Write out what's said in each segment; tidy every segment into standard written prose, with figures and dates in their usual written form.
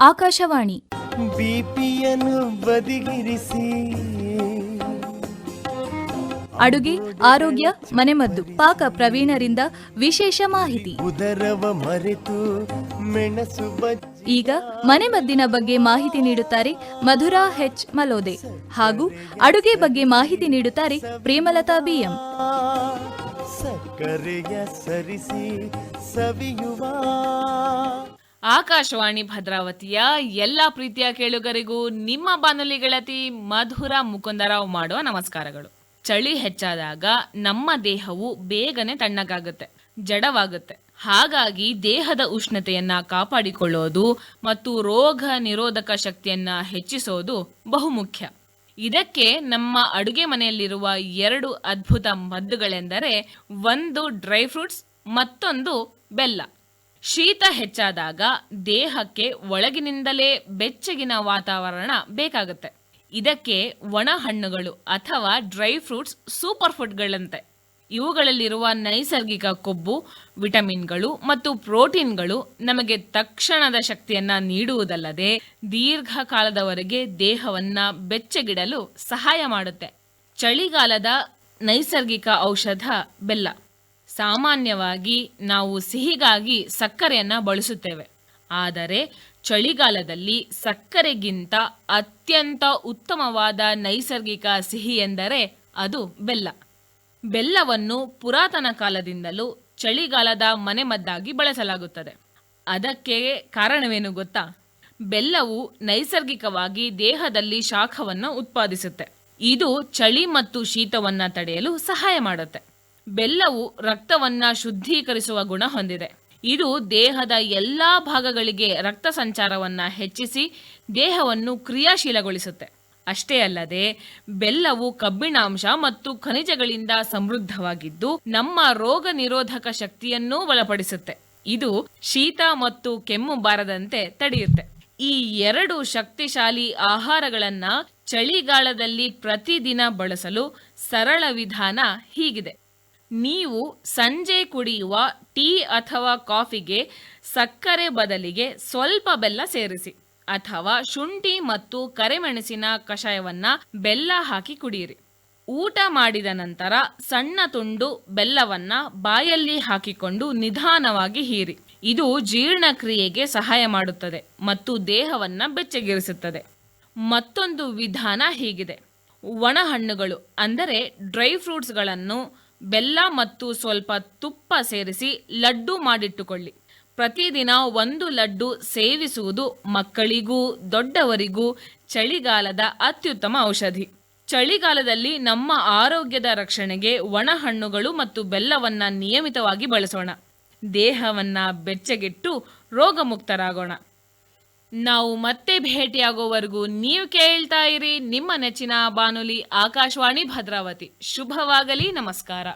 ಆಕಾಶವಾಣಿ ಬಿಪಿಯನ್ನು ಬದಿಗಿರಿಸಿ ಅಡುಗೆ, ಆರೋಗ್ಯ, ಮನೆಮದ್ದು, ಪಾಕ ಪ್ರವೀಣರಿಂದ ವಿಶೇಷ ಮಾಹಿತಿ. ಉದರವ ಮರೆತು ಮೆಣಸು ಈಗ ಮನೆಮದ್ದಿನ ಬಗ್ಗೆ ಮಾಹಿತಿ ನೀಡುತ್ತಾರೆ ಮಧುರಾ ಹೆಚ್ ಮಲೋದೆ ಹಾಗೂ ಅಡುಗೆ ಬಗ್ಗೆ ಮಾಹಿತಿ ನೀಡುತ್ತಾರೆ ಪ್ರೇಮಲತಾ ಬಿಎಂ. ಸಕ್ಕರೆಯ ಸರಿಸಿ ಸವಿಯುವ ಆಕಾಶವಾಣಿ ಭದ್ರಾವತಿಯ ಎಲ್ಲ ಪ್ರೀತಿಯ ಕೇಳುಗರಿಗೂ ನಿಮ್ಮ ಬಾನುಲಿ ಗೆಳತಿ ಮಧುರ ಮುಕುಂದರಾವ್ ಮಾಡುವ ನಮಸ್ಕಾರಗಳು. ಚಳಿ ಹೆಚ್ಚಾದಾಗ ನಮ್ಮ ದೇಹವು ಬೇಗನೆ ತಣ್ಣಗಾಗುತ್ತೆ, ಜಡವಾಗುತ್ತೆ. ಹಾಗಾಗಿ ದೇಹದ ಉಷ್ಣತೆಯನ್ನ ಕಾಪಾಡಿಕೊಳ್ಳೋದು ಮತ್ತು ರೋಗ ನಿರೋಧಕ ಶಕ್ತಿಯನ್ನ ಹೆಚ್ಚಿಸೋದು ಬಹುಮುಖ್ಯ. ಇದಕ್ಕೆ ನಮ್ಮ ಅಡುಗೆ ಮನೆಯಲ್ಲಿರುವ 2 ಅದ್ಭುತ ಮದ್ದುಗಳೆಂದರೆ ಒಂದು ಡ್ರೈ ಫ್ರೂಟ್ಸ್, ಮತ್ತೊಂದು ಬೆಲ್ಲ. ಶೀತ ಹೆಚ್ಚಾದಾಗ ದೇಹಕ್ಕೆ ಒಳಗಿನಿಂದಲೇ ಬೆಚ್ಚಗಿನ ವಾತಾವರಣ ಬೇಕಾಗುತ್ತೆ. ಇದಕ್ಕೆ ಒಣ ಹಣ್ಣುಗಳು ಅಥವಾ ಡ್ರೈ ಫ್ರೂಟ್ಸ್ ಸೂಪರ್ ಫುಡ್ಗಳಂತೆ. ಇವುಗಳಲ್ಲಿರುವ ನೈಸರ್ಗಿಕ ಕೊಬ್ಬು, ವಿಟಮಿನ್ಗಳು ಮತ್ತು ಪ್ರೋಟೀನ್ಗಳು ನಮಗೆ ತಕ್ಷಣದ ಶಕ್ತಿಯನ್ನ ನೀಡುವುದಲ್ಲದೆ ದೀರ್ಘಕಾಲದವರೆಗೆ ದೇಹವನ್ನ ಬೆಚ್ಚಗಿಡಲು ಸಹಾಯ ಮಾಡುತ್ತೆ. ಚಳಿಗಾಲದ ನೈಸರ್ಗಿಕ ಔಷಧ ಬೆಲ್ಲ. ಸಾಮಾನ್ಯವಾಗಿ ನಾವು ಸಿಹಿಗಾಗಿ ಸಕ್ಕರೆಯನ್ನ ಬಳಸುತ್ತೇವೆ, ಆದರೆ ಚಳಿಗಾಲದಲ್ಲಿ ಸಕ್ಕರೆಗಿಂತ ಅತ್ಯಂತ ಉತ್ತಮವಾದ ನೈಸರ್ಗಿಕ ಸಿಹಿ ಎಂದರೆ ಅದು ಬೆಲ್ಲ. ಬೆಲ್ಲವನ್ನು ಪುರಾತನ ಕಾಲದಿಂದಲೂ ಚಳಿಗಾಲದ ಮನೆಮದ್ದಾಗಿ ಬಳಸಲಾಗುತ್ತದೆ. ಅದಕ್ಕೆ ಕಾರಣವೇನು ಗೊತ್ತಾ? ಬೆಲ್ಲವು ನೈಸರ್ಗಿಕವಾಗಿ ದೇಹದಲ್ಲಿ ಶಾಖವನ್ನು ಉತ್ಪಾದಿಸುತ್ತೆ. ಇದು ಚಳಿ ಮತ್ತು ಶೀತವನ್ನ ತಡೆಯಲು ಸಹಾಯ ಮಾಡುತ್ತೆ. ಬೆಲ್ಲವು ರಕ್ತವನ್ನ ಶುದ್ಧೀಕರಿಸುವ ಗುಣ ಹೊಂದಿದೆ. ಇದು ದೇಹದ ಎಲ್ಲಾ ಭಾಗಗಳಿಗೆ ರಕ್ತ ಸಂಚಾರವನ್ನ ಹೆಚ್ಚಿಸಿ ದೇಹವನ್ನು ಕ್ರಿಯಾಶೀಲಗೊಳಿಸುತ್ತೆ. ಅಷ್ಟೇ ಅಲ್ಲದೆ ಬೆಲ್ಲವು ಕಬ್ಬಿಣಾಂಶ ಮತ್ತು ಖನಿಜಗಳಿಂದ ಸಮೃದ್ಧವಾಗಿದ್ದು ನಮ್ಮ ರೋಗ ನಿರೋಧಕ ಶಕ್ತಿಯನ್ನೂ ಬಲಪಡಿಸುತ್ತೆ. ಇದು ಶೀತ ಮತ್ತು ಕೆಮ್ಮು ಬಾರದಂತೆ ತಡೆಯುತ್ತೆ. ಈ 2 ಶಕ್ತಿಶಾಲಿ ಆಹಾರಗಳನ್ನ ಚಳಿಗಾಲದಲ್ಲಿ ಪ್ರತಿದಿನ ಬಳಸಲು ಸರಳ ವಿಧಾನ ಹೀಗಿದೆ. ನೀವು ಸಂಜೆ ಕುಡಿಯುವ ಟೀ ಅಥವಾ ಕಾಫಿಗೆ ಸಕ್ಕರೆ ಬದಲಿಗೆ ಸ್ವಲ್ಪ ಬೆಲ್ಲ ಸೇರಿಸಿ, ಅಥವಾ ಶುಂಠಿ ಮತ್ತು ಕರೆಮೆಣಸಿನ ಕಷಾಯವನ್ನ ಬೆಲ್ಲ ಹಾಕಿ ಕುಡಿಯಿರಿ. ಊಟ ಮಾಡಿದ ನಂತರ ಸಣ್ಣ ತುಂಡು ಬೆಲ್ಲವನ್ನ ಬಾಯಲ್ಲಿ ಹಾಕಿಕೊಂಡು ನಿಧಾನವಾಗಿ ಹೀರಿ. ಇದು ಜೀರ್ಣಕ್ರಿಯೆಗೆ ಸಹಾಯ ಮಾಡುತ್ತದೆ ಮತ್ತು ದೇಹವನ್ನ ಬೆಚ್ಚಗಿರಿಸುತ್ತದೆ. ಮತ್ತೊಂದು ವಿಧಾನ ಹೀಗಿದೆ. ಒಣ ಹಣ್ಣುಗಳು ಅಂದರೆ ಡ್ರೈ ಫ್ರೂಟ್ಸ್ಗಳನ್ನು ಬೆಲ್ಲ ಮತ್ತು ಸ್ವಲ್ಪ ತುಪ್ಪ ಸೇರಿಸಿ ಲಡ್ಡು ಮಾಡಿಟ್ಟುಕೊಳ್ಳಿ. ಪ್ರತಿದಿನ 1 ಲಡ್ಡು ಸೇವಿಸುವುದು ಮಕ್ಕಳಿಗೂ ದೊಡ್ಡವರಿಗೂ ಚಳಿಗಾಲದ ಅತ್ಯುತ್ತಮ ಔಷಧಿ. ಚಳಿಗಾಲದಲ್ಲಿ ನಮ್ಮ ಆರೋಗ್ಯದ ರಕ್ಷಣೆಗೆ ಒಣ ಹಣ್ಣುಗಳು ಮತ್ತು ಬೆಲ್ಲವನ್ನ ನಿಯಮಿತವಾಗಿ ಬಳಸೋಣ. ದೇಹವನ್ನ ಬೆಚ್ಚಗಿಟ್ಟು ರೋಗಮುಕ್ತರಾಗೋಣ. ನಾವು ಮತ್ತೆ ಭೇಟಿಯಾಗೋವರೆಗೂ ನೀವು ಕೇಳ್ತಾ ಇರಿ ನಿಮ್ಮ ನೆಚ್ಚಿನ ಬಾನುಲಿ ಆಕಾಶವಾಣಿ ಭದ್ರಾವತಿ. ಶುಭವಾಗಲಿ. ನಮಸ್ಕಾರ.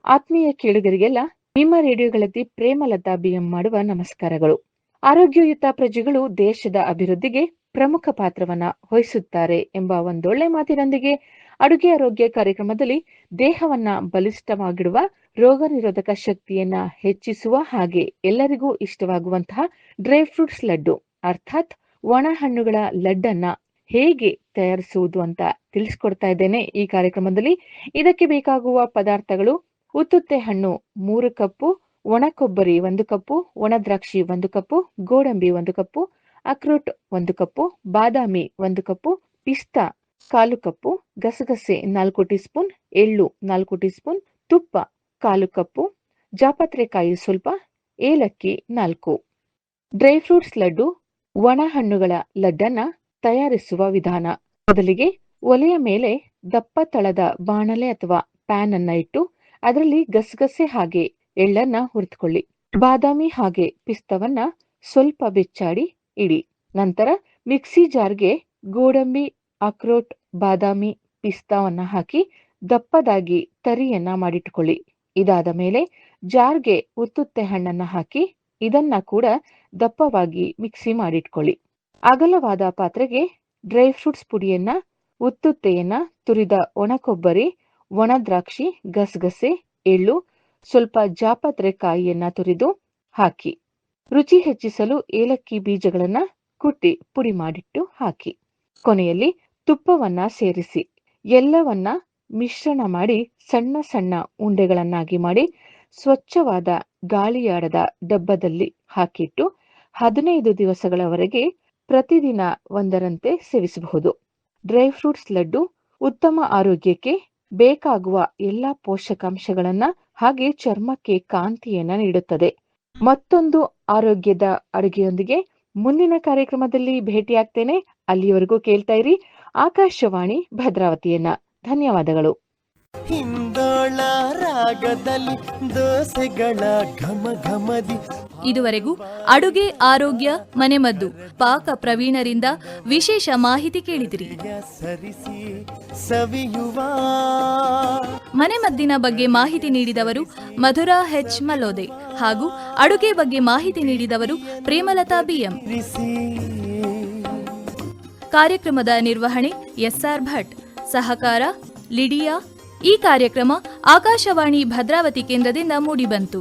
ಆತ್ಮೀಯ ಕೇಳುಗರಿಗೆಲ್ಲ ನಿಮ್ಮ ರೇಡಿಯೋ ಗೆಳತಿ ಪ್ರೇಮಲತಾ ಬಿಎಂ ಮಾಡುವ ನಮಸ್ಕಾರಗಳು. ಆರೋಗ್ಯಯುತ ಪ್ರಜೆಗಳು ದೇಶದ ಅಭಿವೃದ್ಧಿಗೆ ಪ್ರಮುಖ ಪಾತ್ರವನ್ನ ವಹಿಸುತ್ತಾರೆ ಎಂಬ ಒಂದೊಳ್ಳೆ ಮಾತಿನೊಂದಿಗೆ ಅಡುಗೆ ಆರೋಗ್ಯ ಕಾರ್ಯಕ್ರಮದಲ್ಲಿ ದೇಹವನ್ನ ಬಲಿಷ್ಠವಾಗಿಡುವ, ರೋಗ ನಿರೋಧಕ ಶಕ್ತಿಯನ್ನ ಹೆಚ್ಚಿಸುವ ಹಾಗೆ ಎಲ್ಲರಿಗೂ ಇಷ್ಟವಾಗುವಂತಹ ಡ್ರೈ ಫ್ರೂಟ್ಸ್ ಲಡ್ಡು ಅರ್ಥಾತ್ ಒಣ ಹಣ್ಣುಗಳ ಲಡ್ಡನ್ನ ಹೇಗೆ ತಯಾರಿಸುವುದು ಅಂತ ತಿಳಿಸ್ಕೊಡ್ತಾ ಇದ್ದೇನೆ ಈ ಕಾರ್ಯಕ್ರಮದಲ್ಲಿ. ಇದಕ್ಕೆ ಬೇಕಾಗುವ ಪದಾರ್ಥಗಳು: ಉತ್ತುತ್ತೆ ಹಣ್ಣು 3 ಕಪ್ಪು, ಒಣ ಕೊಬ್ಬರಿ 1 ಕಪ್ಪು, ಒಣ ದ್ರಾಕ್ಷಿ 1 ಕಪ್ಪು, ಗೋಡಂಬಿ 1 ಕಪ್ಪು, ಅಕ್ರೋಟ್ 1 ಕಪ್ಪು, ಬಾದಾಮಿ 1 ಕಪ್ಪು, ಪಿಸ್ತಾ 1/4 ಕಪ್ಪು, ಗಸಗಸೆ 4 ಟೀ ಸ್ಪೂನ್, ಎಳ್ಳು 4 ಟೀ ಸ್ಪೂನ್, ತುಪ್ಪ 1/4 ಕಪ್ಪು, ಜಾಪತ್ರೆಕಾಯಿ ಸ್ವಲ್ಪ, ಏಲಕ್ಕಿ 4. ಡ್ರೈ ಫ್ರೂಟ್ಸ್ ಲಡ್ಡು, ಒಣ ಹಣ್ಣುಗಳ ಲಡ್ಡನ್ನ ತಯಾರಿಸುವ ವಿಧಾನ. ಮೊದಲಿಗೆ ಒಲೆಯ ಮೇಲೆ ದಪ್ಪ ತಳದ ಬಾಣಲೆ ಅಥವಾ ಪ್ಯಾನ್ ಅನ್ನ ಇಟ್ಟು ಅದರಲ್ಲಿ ಗಸಗಸೆ ಹಾಗೆ ಎಳ್ಳನ್ನ ಹುರಿದುಕೊಳ್ಳಿ. ಬಾದಾಮಿ ಹಾಗೆ ಪಿಸ್ತವನ್ನ ಸ್ವಲ್ಪ ಬೆಚ್ಚಾಡಿ ಇಡಿ. ನಂತರ ಮಿಕ್ಸಿ ಜಾರ್ಗೆ ಗೋಡಂಬಿ, ಅಕ್ರೋಟ್, ಬಾದಾಮಿ, ಪಿಸ್ತಾವನ್ನ ಹಾಕಿ ದಪ್ಪದಾಗಿ ತರಿಯನ್ನ ಮಾಡಿಟ್ಟುಕೊಳ್ಳಿ. ಇದಾದ ಮೇಲೆ ಜಾರ್ಗೆ ಉತ್ತುತ್ತೆ ಹಣ್ಣನ್ನ ಹಾಕಿ ಇದನ್ನ ಕೂಡ ದಪ್ಪವಾಗಿ ಮಿಕ್ಸಿ ಮಾಡಿಟ್ಕೊಳ್ಳಿ. ಅಗಲವಾದ ಪಾತ್ರೆಗೆ ಡ್ರೈ ಫ್ರೂಟ್ಸ್ ಪುಡಿಯನ್ನ ಉತ್ತುತ್ತೆಯನ್ನ, ತುರಿದ ಒಣಕೊಬ್ಬರಿ, ಒಣ ದ್ರಾಕ್ಷಿ, ಗಸಗಸೆ, ಎಳ್ಳು, ಸ್ವಲ್ಪ ಜಾಪತ್ರೆ ಕಾಯಿಯನ್ನ ತುರಿದು ಹಾಕಿ. ರುಚಿ ಹೆಚ್ಚಿಸಲು ಏಲಕ್ಕಿ ಬೀಜಗಳನ್ನ ಕುಟ್ಟಿ ಪುಡಿ ಮಾಡಿಟ್ಟು ಹಾಕಿ. ಕೊನೆಯಲ್ಲಿ ತುಪ್ಪವನ್ನ ಸೇರಿಸಿ ಎಲ್ಲವನ್ನ ಮಿಶ್ರಣ ಮಾಡಿ ಸಣ್ಣ ಸಣ್ಣ ಉಂಡೆಗಳನ್ನಾಗಿ ಮಾಡಿ ಸ್ವಚ್ಛವಾದ ಗಾಳಿಯಾಡದ ಡಬ್ಬದಲ್ಲಿ ಹಾಕಿಟ್ಟು 15 ದಿವಸಗಳವರೆಗೆ ಪ್ರತಿದಿನ ಒಂದರಂತೆ ಸೇವಿಸಬಹುದು. ಡ್ರೈ ಫ್ರೂಟ್ಸ್ ಲಡ್ಡು ಉತ್ತಮ ಆರೋಗ್ಯಕ್ಕೆ ಬೇಕಾಗುವ ಎಲ್ಲಾ ಪೋಷಕಾಂಶಗಳನ್ನ ಹಾಗೆ ಚರ್ಮಕ್ಕೆ ಕಾಂತಿಯನ್ನ ನೀಡುತ್ತದೆ. ಮತ್ತೊಂದು ಆರೋಗ್ಯದ ಅಡುಗೆಯೊಂದಿಗೆ ಮುಂದಿನ ಕಾರ್ಯಕ್ರಮದಲ್ಲಿ ಭೇಟಿಯಾಗ್ತೇನೆ. ಅಲ್ಲಿಯವರೆಗೂ ಕೇಳ್ತಾ ಇರಿ ಆಕಾಶವಾಣಿ ಭದ್ರಾವತಿಯನ್ನ. ಧನ್ಯವಾದಗಳು. ಹಿಂದೋಳ ರಾಗದಲ್ಲಿ ದೋಸೆಗಳ ಘಮ ಘಮದಿ ಇದುವರೆಗೂ ಅಡುಗೆ, ಆರೋಗ್ಯ, ಮನೆಮದ್ದು, ಪಾಕ ಪ್ರವೀಣರಿಂದ ವಿಶೇಷ ಮಾಹಿತಿ ಕೇಳಿದಿರಿ. ಸರಿಸಿ ಸವಿಯುವ ಮನೆಮದ್ದಿನ ಬಗ್ಗೆ ಮಾಹಿತಿ ನೀಡಿದವರು ಮಧುರಾ ಹೆಚ್ ಮಲೋದೆ ಹಾಗೂ ಅಡುಗೆ ಬಗ್ಗೆ ಮಾಹಿತಿ ನೀಡಿದವರು ಪ್ರೇಮಲತಾ ಬಿಎಂ. ಕಾರ್ಯಕ್ರಮದ ನಿರ್ವಹಣೆ ಎಸ್ಆರ್ ಭಟ್, ಸಹಕಾರ ಲಿಡಿಯಾ. ಈ ಕಾರ್ಯಕ್ರಮ ಆಕಾಶವಾಣಿ ಭದ್ರಾವತಿ ಕೇಂದ್ರದಿಂದ ಮೂಡಿಬಂತು.